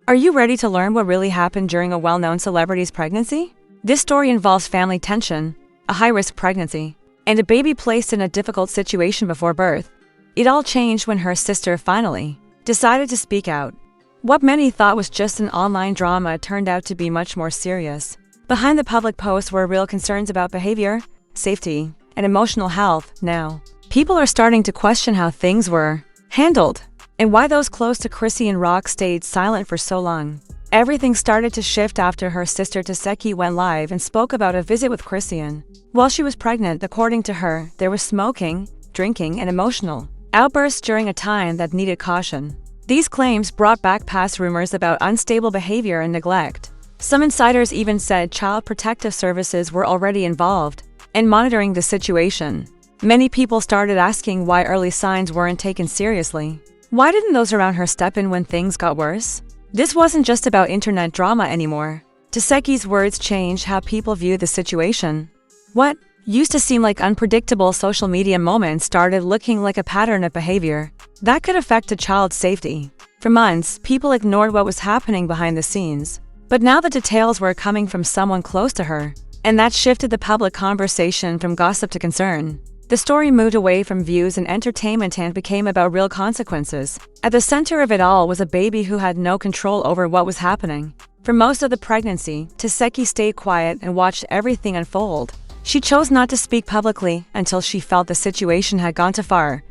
Are you ready to learn what really happened during a well-known celebrity's pregnancy? This story involves family tension, a high-risk pregnancy, and a baby placed in a difficult situation before birth. It all changed when her sister finally decided to speak out. What many thought was just an online drama turned out to be much more serious. Behind the public posts were real concerns about behavior, safety, and emotional health. Now, people are starting to question how things were handled and why those close to Chrisean Rock stayed silent for so long. Everything started to shift after her sister Tesehki went live and spoke about a visit with Chrisean. While she was pregnant, according to her, there was smoking, drinking, and emotional outbursts during a time that needed caution. These claims brought back past rumors about unstable behavior and neglect. Some insiders even said Child Protective Services were already involved and monitoring the situation. Many people started asking why early signs weren't taken seriously. Why didn't those around her step in when things got worse? This wasn't just about internet drama anymore. Tesehki's words changed how people viewed the situation. What used to seem like unpredictable social media moments started looking like a pattern of behavior that could affect a child's safety. For months, people ignored what was happening behind the scenes. But now the details were coming from someone close to her, and that shifted the public conversation from gossip to concern. The story moved away from views and entertainment and became about real consequences. At the center of it all was a baby who had no control over what was happening. For most of the pregnancy, Tesehki stayed quiet and watched everything unfold. She chose not to speak publicly until she felt the situation had gone too far.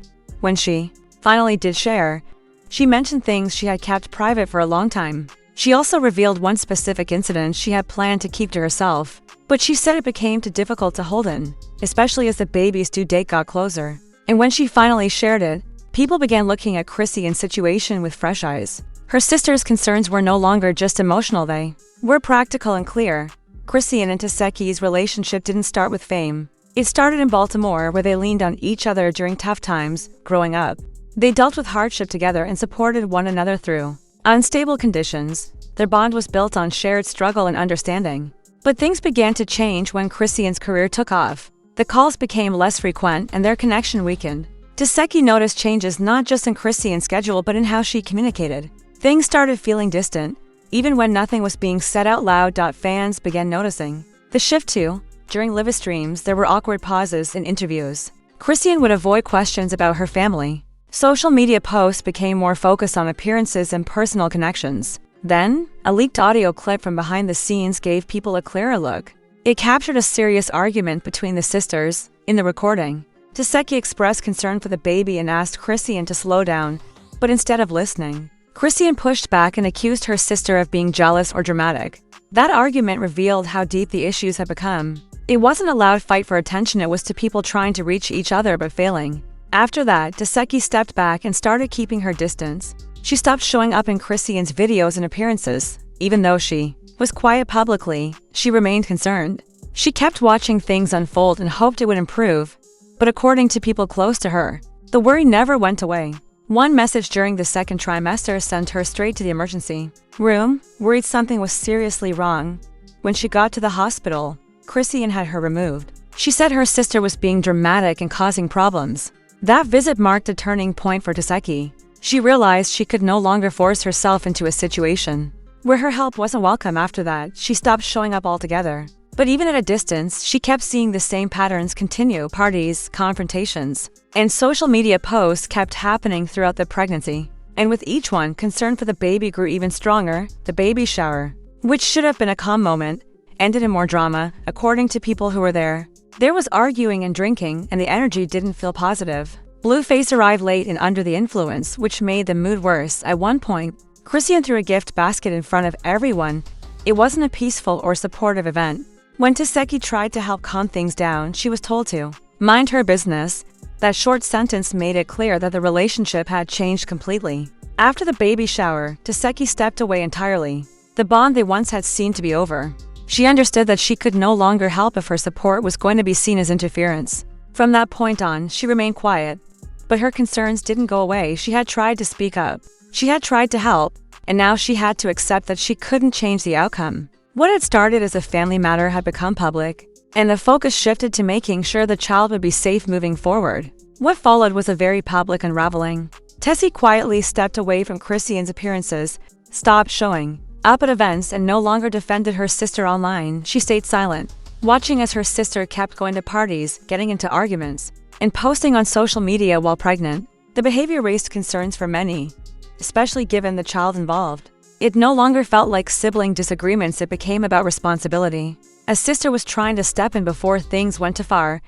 When she finally did share, she mentioned things she had kept private for a long time. She also revealed one specific incident she had planned to keep to herself, but she said it became too difficult to hold in, especially as the baby's due date got closer. And when she finally shared it, people began looking at Chrisean's situation with fresh eyes. Her sister's concerns were no longer just emotional, they were practical and clear. Chrisean and Tesehki's relationship didn't start with fame. It started in Baltimore, where they leaned on each other during tough times growing up. They dealt with hardship together and supported one another through unstable conditions. Their bond was built on shared struggle and understanding. But things began to change when Chrisean's career took off. The calls became less frequent and their connection weakened. Tesehki noticed changes not just in Chrisean's schedule but in how she communicated. Things started feeling distant, even when nothing was being said out loud. Fans began noticing the shift too. During live streams, there were awkward pauses in interviews. Chrisean would avoid questions about her family. Social media posts became more focused on appearances and personal connections. Then, a leaked audio clip from behind the scenes gave people a clearer look. It captured a serious argument between the sisters. In the recording, Tesehki expressed concern for the baby and asked Chrisean to slow down, but instead of listening, Chrisean pushed back and accused her sister of being jealous or dramatic. That argument revealed how deep the issues had become. It wasn't a loud fight for attention, it was two people trying to reach each other but failing. After that, Tesehki stepped back and started keeping her distance. She stopped showing up in Chrisean's videos and appearances. Even though she was quiet publicly, she remained concerned. She kept watching things unfold and hoped it would improve. But according to people close to her, the worry never went away. One message during the second trimester sent her straight to the emergency room, worried something was seriously wrong. When she got to the hospital, Chrisean had her removed. She said her sister was being dramatic and causing problems. That visit marked a turning point for Tesehki. She realized she could no longer force herself into a situation where her help wasn't welcome. After that, she stopped showing up altogether. But even at a distance, she kept seeing the same patterns continue. Parties, confrontations, and social media posts kept happening throughout the pregnancy. And with each one, concern for the baby grew even stronger. The baby shower, which should have been a calm moment, ended in more drama. According to people who were there, there was arguing and drinking, and the energy didn't feel positive. Blueface arrived late and under the influence, which made the mood worse. At one point, Chrisean threw a gift basket in front of everyone. It wasn't a peaceful or supportive event. When Tesehki tried to help calm things down, she was told to mind her business. That short sentence made it clear that the relationship had changed completely. After the baby shower, Tesehki stepped away entirely. The bond they once had seemed to be over. She understood that she could no longer help if her support was going to be seen as interference. From that point on, she remained quiet. But her concerns didn't go away. She had tried to speak up. She had tried to help, and now she had to accept that she couldn't change the outcome. What had started as a family matter had become public, and the focus shifted to making sure the child would be safe moving forward. What followed was a very public unraveling. Tessie quietly stepped away from Chrisean's appearances, stopped showing up at events and no longer defended her sister online. She stayed silent, watching as her sister kept going to parties, getting into arguments, and posting on social media while pregnant. The behavior raised concerns for many, especially given the child involved. It no longer felt like sibling disagreements, it became about responsibility. A sister was trying to step in before things went too far,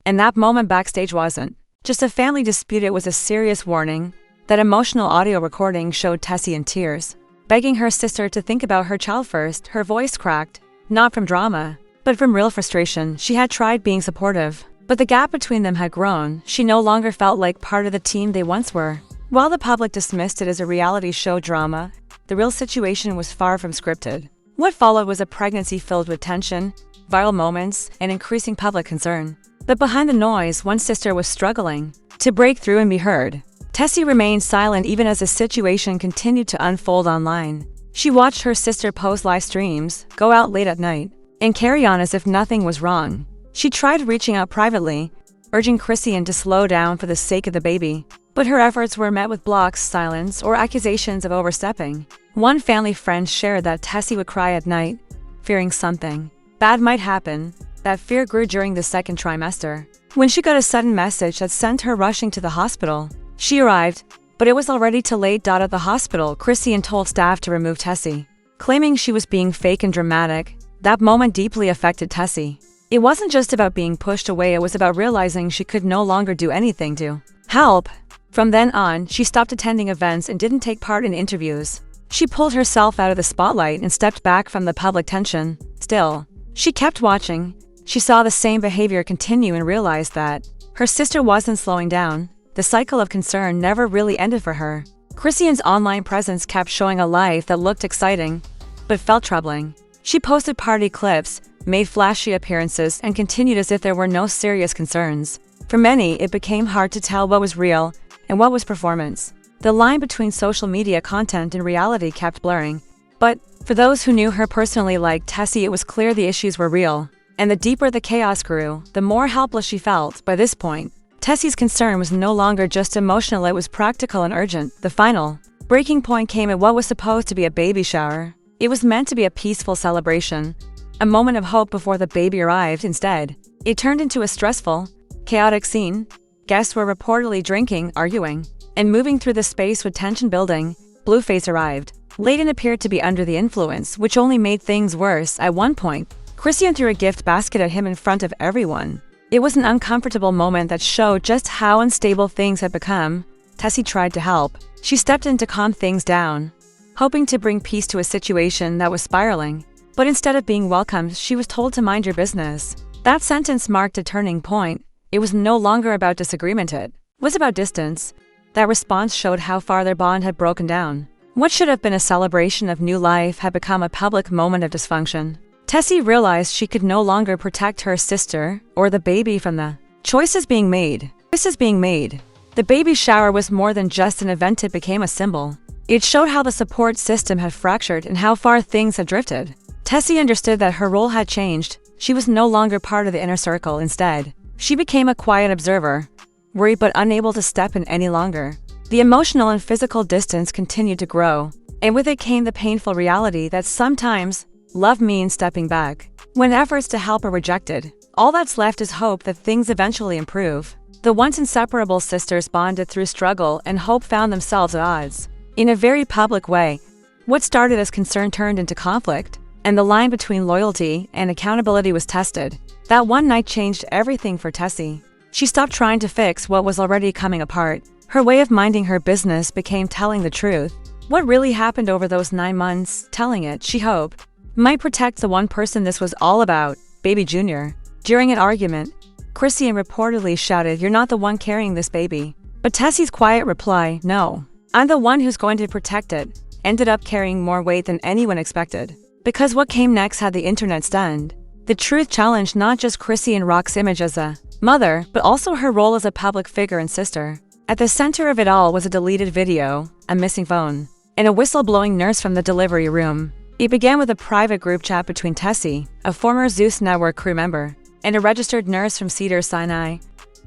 and that moment backstage wasn't just a family dispute, it was a serious warning. That emotional audio recording showed Tessie in tears, begging her sister to think about her child first. Her voice cracked, not from drama, but from real frustration. She had tried being supportive, but the gap between them had grown. She no longer felt like part of the team they once were. While the public dismissed it as a reality show drama, the real situation was far from scripted. What followed was a pregnancy filled with tension, viral moments, and increasing public concern. But behind the noise, one sister was struggling to break through and be heard. Tessie remained silent even as the situation continued to unfold online. She watched her sister post live streams, go out late at night, and carry on as if nothing was wrong. She tried reaching out privately, urging Chrisean to slow down for the sake of the baby, but her efforts were met with blocks, silence, or accusations of overstepping. One family friend shared that Tessie would cry at night, fearing something bad might happen. That fear grew during the second trimester, when she got a sudden message that sent her rushing to the hospital. She arrived, but it was already too late. At the hospital, Chrisean told staff to remove Tessie, claiming she was being fake and dramatic. That moment deeply affected Tessie. It wasn't just about being pushed away, it was about realizing she could no longer do anything to help. From then on, she stopped attending events and didn't take part in interviews. She pulled herself out of the spotlight and stepped back from the public tension. Still, she kept watching. She saw the same behavior continue and realized that her sister wasn't slowing down. The cycle of concern never really ended for her. Chrisean's online presence kept showing a life that looked exciting, but felt troubling. She posted party clips, made flashy appearances, and continued as if there were no serious concerns. For many, it became hard to tell what was real and what was performance. The line between social media content and reality kept blurring. But for those who knew her personally like Tessie, it was clear the issues were real. And the deeper the chaos grew, the more helpless she felt. By this point, Tessie's concern was no longer just emotional, it was practical and urgent. The final breaking point came at what was supposed to be a baby shower. It was meant to be a peaceful celebration, a moment of hope before the baby arrived. Instead, it turned into a stressful, chaotic scene. Guests were reportedly drinking, arguing, and moving through the space with tension building. Blueface arrived late and appeared to be under the influence, which only made things worse. At one point, Chrisean threw a gift basket at him in front of everyone. It was an uncomfortable moment that showed just how unstable things had become. Tessie tried to help. She stepped in to calm things down, hoping to bring peace to a situation that was spiraling. But instead of being welcomed, she was told to mind your business. That sentence marked a turning point. It was no longer about disagreement, it was about distance. That response showed how far their bond had broken down. What should have been a celebration of new life had become a public moment of dysfunction. Tessie realized she could no longer protect her sister or the baby from the choices being made. The baby shower was more than just an event, it became a symbol. It showed how the support system had fractured and how far things had drifted. Tessie understood that her role had changed. She was no longer part of the inner circle. Instead, she became a quiet observer, worried but unable to step in any longer. The emotional and physical distance continued to grow, and with it came the painful reality that sometimes love means stepping back. When efforts to help are rejected, all that's left is hope that things eventually improve. The once inseparable sisters bonded through struggle, and hope found themselves at odds. In a very public way, what started as concern turned into conflict, and the line between loyalty and accountability was tested. That one night changed everything for Tessie. She stopped trying to fix what was already coming apart. Her way of minding her business became telling the truth. What really happened over those 9 months, telling it, she hoped, might protect the one person this was all about, baby Junior. During an argument, Chrisean reportedly shouted, "You're not the one carrying this baby." But Tessie's quiet reply, "No, I'm the one who's going to protect it," ended up carrying more weight than anyone expected. Because what came next had the internet stunned. The truth challenged not just Chrisean Rock's image as a mother, but also her role as a public figure and sister. At the center of it all was a deleted video, a missing phone, and a whistleblowing nurse from the delivery room. It began with a private group chat between Tessie, a former Zeus Network crew member, and a registered nurse from Cedars-Sinai.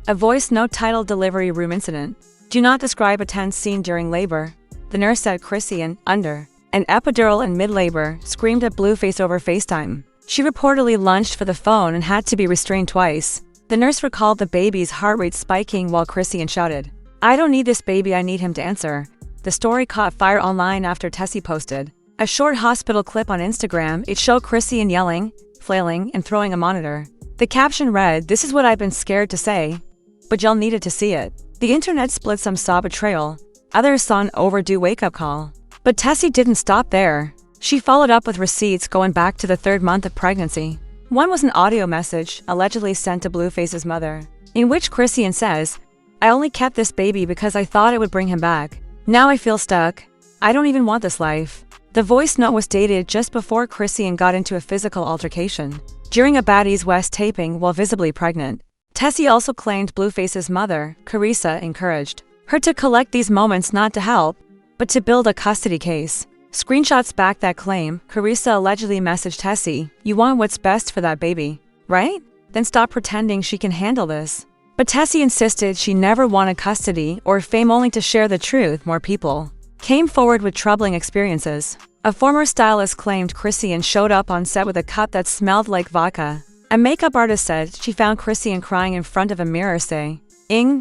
A voice note titled "Delivery Room Incident. Do not describe a tense scene during labor." The nurse said Chrisean, under an epidural in mid-labor, screamed at Blueface over FaceTime. She reportedly lunged for the phone and had to be restrained twice. The nurse recalled the baby's heart rate spiking while Chrisean shouted, "I don't need this baby, I need him to answer." The story caught fire online after Tesehki posted a short hospital clip on Instagram. It showed Chrisean yelling, flailing, and throwing a monitor. The caption read, "This is what I've been scared to say, but y'all needed to see it." The internet split. Some saw betrayal, others saw an overdue wake-up call. But Tesehki didn't stop there. She followed up with receipts going back to the 3rd month of pregnancy. One was an audio message allegedly sent to Blueface's mother, in which Chrisean says, "I only kept this baby because I thought it would bring him back. Now I feel stuck. I don't even want this life." The voice note was dated just before Chrisean got into a physical altercation during a Baddies West taping while visibly pregnant. Tesehki also claimed Blueface's mother, Carissa, encouraged her to collect these moments not to help, but to build a custody case. Screenshots back that claim. Carissa allegedly messaged Tesehki, "You want what's best for that baby, right? Then stop pretending she can handle this." But Tesehki insisted she never wanted custody or fame, only to share the truth. More people came forward with troubling experiences. A former stylist claimed Chrisean showed up on set with a cup that smelled like vodka. A makeup artist said she found Chrisean crying in front of a mirror, saying,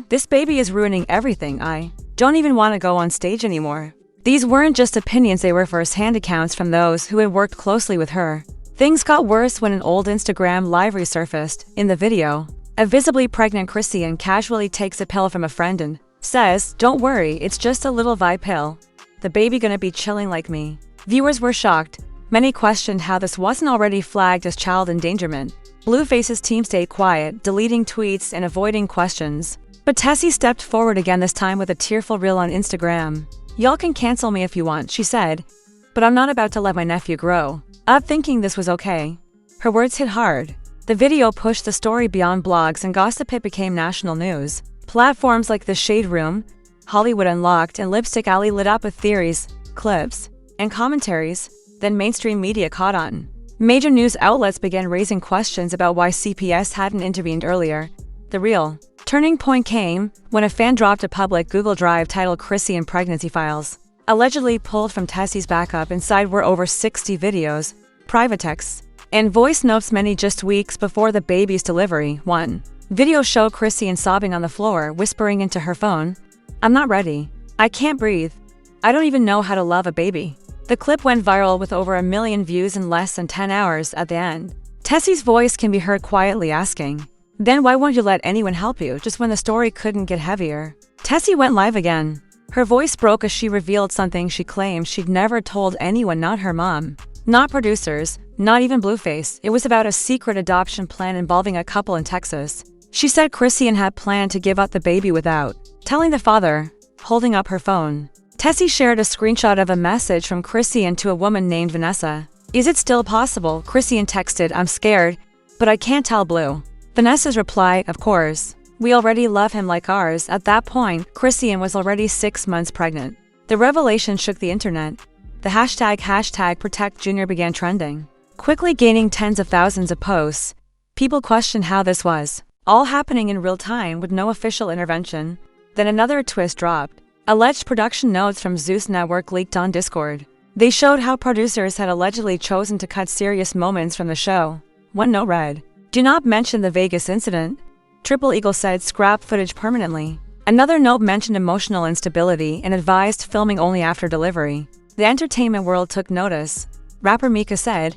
"This baby is ruining everything. I don't even want to go on stage anymore." These weren't just opinions, they were first-hand accounts from those who had worked closely with her. Things got worse when an old Instagram live resurfaced. In the video, a visibly pregnant Chrisean casually takes a pill from a friend and says, "Don't worry, it's just a little Vi pill. The baby gonna be chilling like me." Viewers were shocked. Many questioned how this wasn't already flagged as child endangerment. Blueface's team stayed quiet, deleting tweets and avoiding questions. But Tesehki stepped forward again, this time with a tearful reel on Instagram. "Y'all can cancel me if you want," she said, "but I'm not about to let my nephew grow up thinking this was okay." Her words hit hard. The video pushed the story beyond blogs and gossip. It became national news. Platforms like The Shade Room, Hollywood Unlocked, and Lipstick Alley lit up with theories, clips, and commentaries. Then mainstream media caught on. Major news outlets began raising questions about why CPS hadn't intervened earlier. The real turning point came when a fan dropped a public Google Drive titled Chrisean Pregnancy Files. Allegedly pulled from Tesehki's backup, inside were over 60 videos, private texts, and voice notes, many just weeks before the baby's delivery. One video showed Chrisean sobbing on the floor, whispering into her phone, "I'm not ready. I can't breathe. I don't even know how to love a baby." The clip went viral with over 1 million views in less than 10 hours. At the end, Tesehki's voice can be heard quietly asking, "Then why won't you let anyone help you?" Just when the story couldn't get heavier, Tesehki went live again. Her voice broke as she revealed something she claimed she'd never told anyone, not her mom, not producers, not even Blueface. It was about a secret adoption plan involving a couple in Texas. She said Chrisean had planned to give up the baby without telling the father. Holding up her phone, Tesehki shared a screenshot of a message from Chrisean to a woman named Vanessa. "Is it still possible?" Chrisean texted, "I'm scared, but I can't tell Blue." Vanessa's reply, "Of course. We already love him like ours." At that point, Chrisean was already 6 months pregnant. The revelation shook the internet. The hashtag #ProtectJunior began trending, quickly gaining tens of thousands of posts. People questioned how this was all happening in real time with no official intervention. Then another twist dropped. Alleged production notes from Zeus Network leaked on Discord. They showed how producers had allegedly chosen to cut serious moments from the show. One note read, "Do not mention the Vegas incident." Triple Eagle said scrap footage permanently. Another note mentioned emotional instability and advised filming only after delivery. The entertainment world took notice. Rapper Mika said,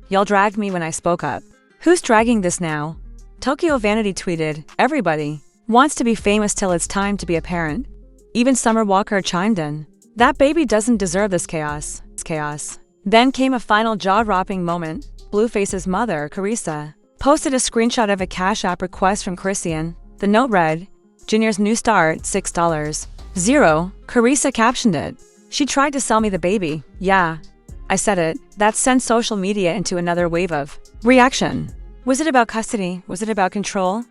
"Y'all dragged me when I spoke up. Who's dragging this now?" Tokyo Vanity tweeted, "Everybody wants to be famous till it's time to be a parent." Even Summer Walker chimed in, "That baby doesn't deserve this chaos." Then came a final jaw-dropping moment. Blueface's mother, Carissa, posted a screenshot of a Cash App request from Chrisean. The note read, "Junior's new start, $6. Carissa captioned it, "She tried to sell me the baby. Yeah, I said it." That sent social media into another wave of reaction. Was it about custody? Was it about control?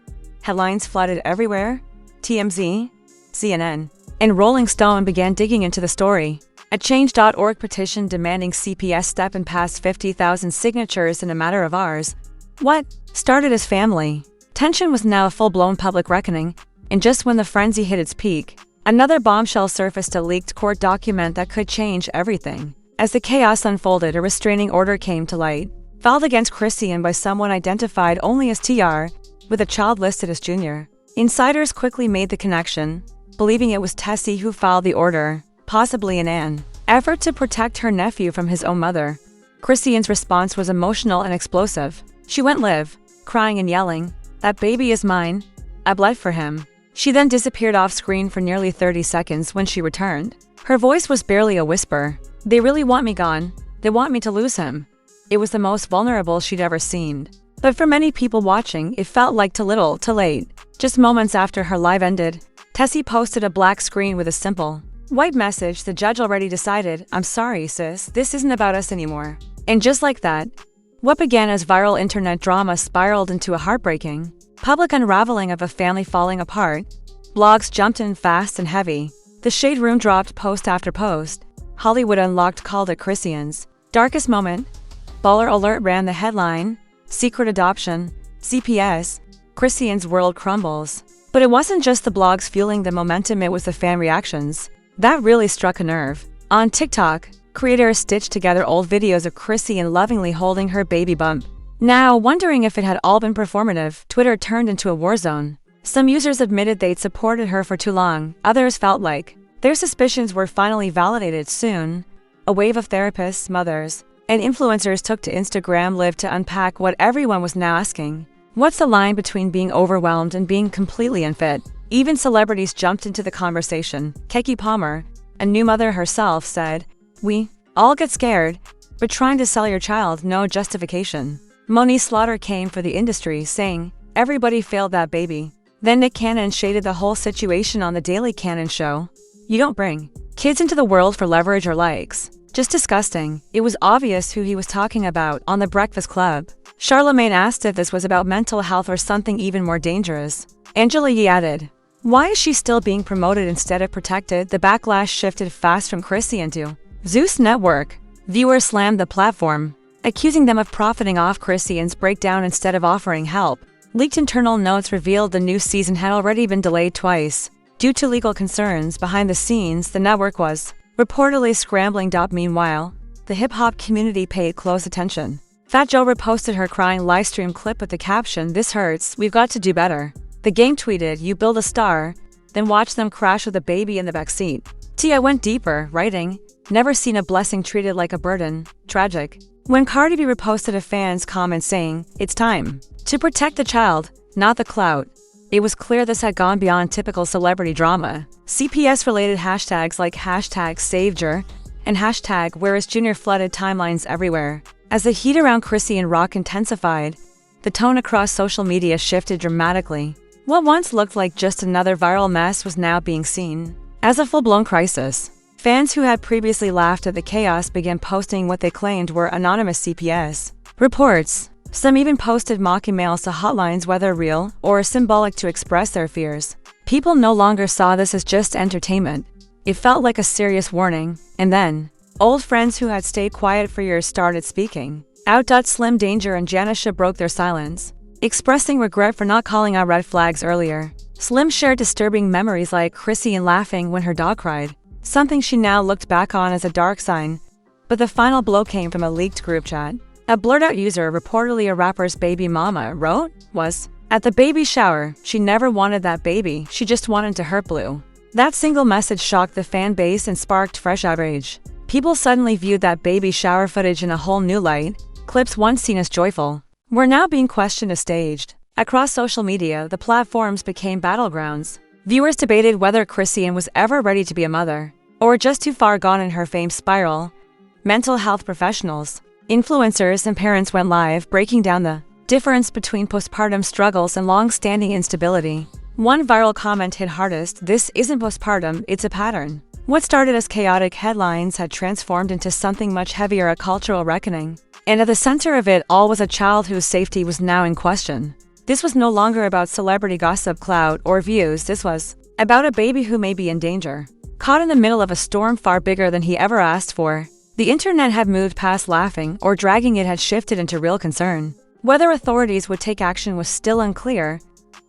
Headlines flooded everywhere. TMZ, CNN, and Rolling Stone began digging into the story. A Change.org petition demanding CPS step in passed 50,000 signatures in a matter of hours. What started as family tension was now a full-blown public reckoning, and just when the frenzy hit its peak, another bombshell surfaced: a leaked court document that could change everything. As the chaos unfolded, a restraining order came to light, filed against Chrisean by someone identified only as TR, with a child listed as Junior. Insiders quickly made the connection, believing it was Tessie who filed the order, possibly in an effort to protect her nephew from his own mother. Chrisean's response was emotional and explosive. She went live, crying and yelling, "That baby is mine. I bled for him." She then disappeared off screen for nearly 30 seconds when she returned. Her voice was barely a whisper. "They really want me gone. They want me to lose him." It was the most vulnerable she'd ever seemed. But for many people watching, it felt like too little, too late. Just moments after her live ended, Tessie posted a black screen with a simple white message. "The judge already decided. I'm sorry, sis. This isn't about us anymore." And just like that, what began as viral internet drama spiraled into a heartbreaking, public unraveling of a family falling apart. Blogs jumped in fast and heavy. The Shade Room dropped post after post. Hollywood Unlocked called it Chrisean's darkest moment. Baller Alert ran the headline, "Secret Adoption, CPS, Chrisean's World Crumbles." But it wasn't just the blogs fueling the momentum, it was the fan reactions. That really struck a nerve. On TikTok, creators stitched together old videos of Chrisean lovingly holding her baby bump. Now, wondering if it had all been performative, Twitter turned into a war zone. Some users admitted they'd supported her for too long, others felt like their suspicions were finally validated soon. A wave of therapists, mothers, and influencers took to Instagram Live to unpack what everyone was now asking. What's the line between being overwhelmed and being completely unfit? Even celebrities jumped into the conversation. Tekki Palmer, a new mother herself, said, "We all get scared, but trying to sell your child, no justification." Monique Slaughter came for the industry, saying, "Everybody failed that baby." Then Nick Cannon shaded the whole situation on The Daily Cannon Show. "You don't bring kids into the world for leverage or likes." Just disgusting. It was obvious who he was talking about on The Breakfast Club. Charlemagne asked if this was about mental health or something even more dangerous. Angela Yee added, "Why is she still being promoted instead of protected?" The backlash shifted fast from Chrisean to Zeus Network. Viewers slammed the platform, accusing them of profiting off Chrisean's breakdown instead of offering help. Leaked internal notes revealed the new season had already been delayed twice. Due to legal concerns behind the scenes, the network was reportedly scrambling. Meanwhile, the hip-hop community paid close attention. Fat Joe reposted her crying livestream clip with the caption, "This hurts, we've got to do better." The game tweeted, "You build a star, then watch them crash with a baby in the backseat." T.I. went deeper, writing, "Never seen a blessing treated like a burden. Tragic." When Cardi B reposted a fan's comment saying, "It's time to protect the child, not the clout," it was clear this had gone beyond typical celebrity drama. CPS-related hashtags like #SaveJer and #WhereIsJunior flooded timelines everywhere. As the heat around Chrisean Rock intensified, the tone across social media shifted dramatically. What once looked like just another viral mess was now being seen as a full-blown crisis. Fans who had previously laughed at the chaos began posting what they claimed were anonymous CPS reports. Some even posted mock emails to hotlines, whether real or symbolic, to express their fears. People no longer saw this as just entertainment. It felt like a serious warning. And then, old friends who had stayed quiet for years started speaking out. Slim Danger and Janisha broke their silence, expressing regret for not calling out red flags earlier. Slim shared disturbing memories like Chrisean laughing when her dog cried, something she now looked back on as a dark sign. But the final blow came from a leaked group chat. A blurred-out user, reportedly a rapper's baby mama, wrote, "Was at the baby shower. She never wanted that baby, she just wanted to hurt Blue." That single message shocked the fan base and sparked fresh outrage. People suddenly viewed that baby shower footage in a whole new light. Clips once seen as joyful were now being questioned as staged. Across social media, the platforms became battlegrounds. Viewers debated whether Chrisean was ever ready to be a mother, or just too far gone in her fame spiral. Mental health professionals, influencers, and parents went live, breaking down the difference between postpartum struggles and long-standing instability. One viral comment hit hardest, "This isn't postpartum, it's a pattern." What started as chaotic headlines had transformed into something much heavier, a cultural reckoning. And at the center of it all was a child whose safety was now in question. This was no longer about celebrity gossip, clout, or views. This was about a baby who may be in danger, caught in the middle of a storm far bigger than he ever asked for. The internet had moved past laughing or dragging, it had shifted into real concern. Whether authorities would take action was still unclear,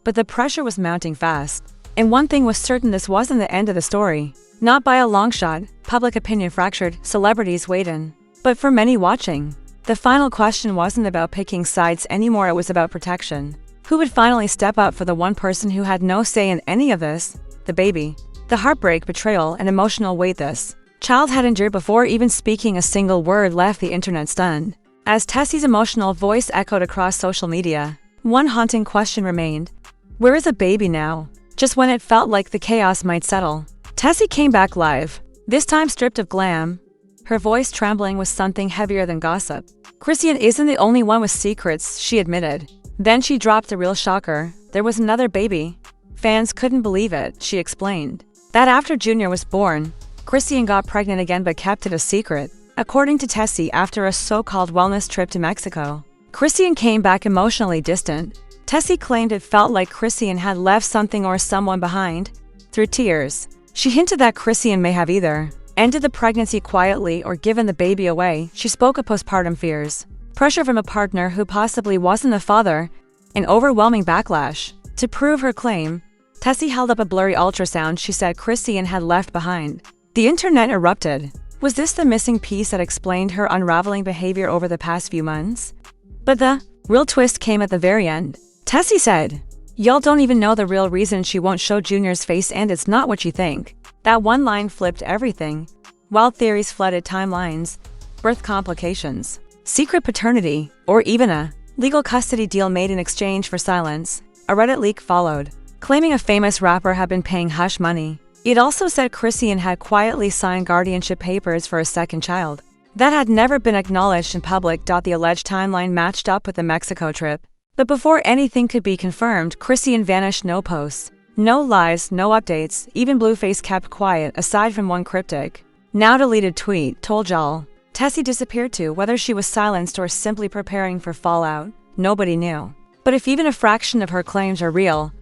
but the pressure was mounting fast. And one thing was certain, this wasn't the end of the story. Not by a long shot, public opinion fractured, celebrities weighed in. But for many watching, the final question wasn't about picking sides anymore, it was about protection. Who would finally step up for the one person who had no say in any of this? The baby. The heartbreak, betrayal, and emotional weight this child had endured before even speaking a single word left the internet stunned. As Tessie's emotional voice echoed across social media, one haunting question remained. Where is the baby now? Just when it felt like the chaos might settle, Tessie came back live, this time stripped of glam, her voice trembling with something heavier than gossip. Chrisean isn't the only one with secrets, she admitted. Then she dropped the real shocker. There was another baby. Fans couldn't believe it, she explained. That after Junior was born, Chrisean got pregnant again but kept it a secret. According to Tessie, after a so-called wellness trip to Mexico, Chrisean came back emotionally distant. Tessie claimed it felt like Chrisean had left something or someone behind. Through tears, she hinted that Chrisean may have either ended the pregnancy quietly or given the baby away. She spoke of postpartum fears, pressure from a partner who possibly wasn't the father, and overwhelming backlash. To prove her claim, Tessie held up a blurry ultrasound she said Chrisean had left behind. The internet erupted. Was this the missing piece that explained her unraveling behavior over the past few months? But the real twist came at the very end. Tessie said, "Y'all don't even know the real reason she won't show Junior's face, and it's not what you think." That one line flipped everything. Wild theories flooded timelines, birth complications, secret paternity, or even a legal custody deal made in exchange for silence. A Reddit leak followed, claiming a famous rapper had been paying hush money. It also said Chrisean had quietly signed guardianship papers for a second child. That had never been acknowledged in public. The alleged timeline matched up with the Mexico trip. But before anything could be confirmed, Chrisean vanished. No posts, no lives, no updates. Even Blueface kept quiet, aside from one cryptic, now deleted tweet told y'all. Tessie disappeared too. Whether she was silenced or simply preparing for fallout, nobody knew. But if even a fraction of her claims are real,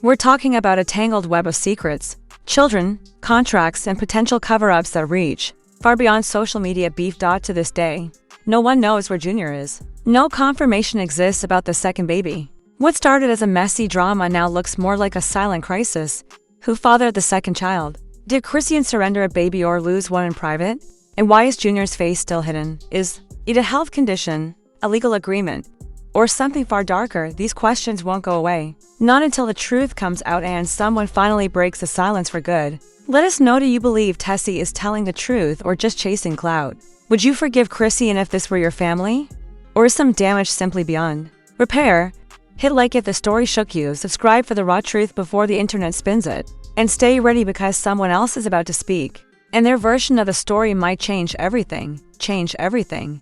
we're talking about a tangled web of secrets, children, contracts, and potential cover-ups that reach far beyond social media beef. To this day, no one knows where Junior is. No confirmation exists about the second baby. What started as a messy drama now looks more like a silent crisis. Who fathered the second child? Did Chrisean surrender a baby or lose one in private? And why is Junior's face still hidden? Is it a health condition, a legal agreement, or something far darker? These questions won't go away. Not until the truth comes out and someone finally breaks the silence for good. Let us know, do you believe Tessie is telling the truth or just chasing clout? Would you forgive Chrisean if this were your family? Or is some damage simply beyond repair? Hit like if the story shook you, subscribe for the raw truth before the internet spins it, and stay ready because someone else is about to speak, and their version of the story might change everything.